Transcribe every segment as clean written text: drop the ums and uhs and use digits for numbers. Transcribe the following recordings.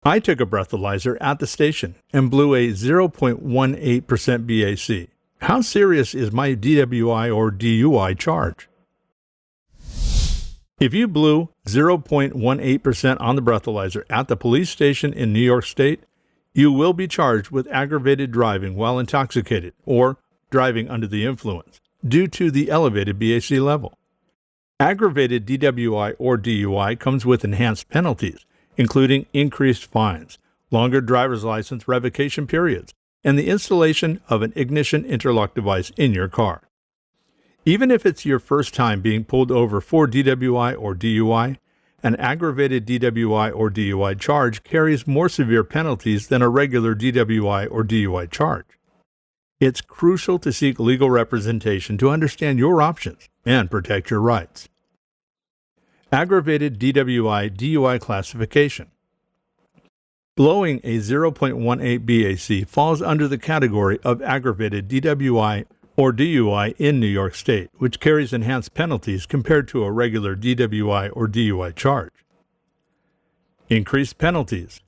I took a breathalyzer at the station and blew a 0.18% BAC. How serious is my DWI or DUI charge? If you blew 0.18% on the breathalyzer at the police station in New York State, you will be charged with aggravated driving while intoxicated or driving under the influence due to the elevated BAC level. Aggravated DWI or DUI comes with enhanced penalties, including increased fines, longer driver's license revocation periods, and the installation of an ignition interlock device in your car. Even if it's your first time being pulled over for DWI or DUI, an aggravated DWI or DUI charge carries more severe penalties than a regular DWI or DUI charge. It's crucial to seek legal representation to understand your options and protect your rights. Aggravated DWI classification. Blowing a 0.18 BAC falls under the category of aggravated DWI or DUI in New York State, which carries enhanced penalties compared to a regular DWI or DUI charge. Increased penalties.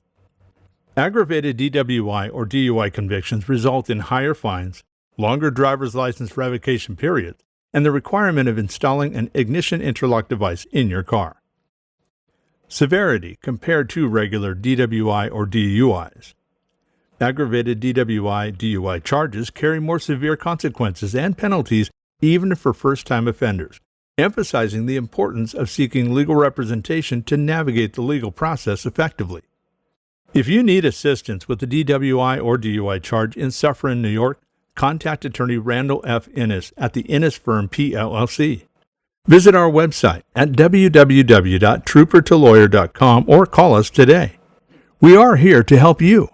Aggravated DWI or DUI convictions result in higher fines, longer driver's license revocation periods, and the requirement of installing an ignition interlock device in your car. Severity compared to regular DWI or DUIs. Aggravated DWI/DUI charges carry more severe consequences and penalties even for first-time offenders, emphasizing the importance of seeking legal representation to navigate the legal process effectively. If you need assistance with the DWI or DUI charge in Suffern, New York, contact attorney Randall F. Inniss at the Inniss firm PLLC. Visit our website at www.troopertolawyer.com or call us today. We are here to help you.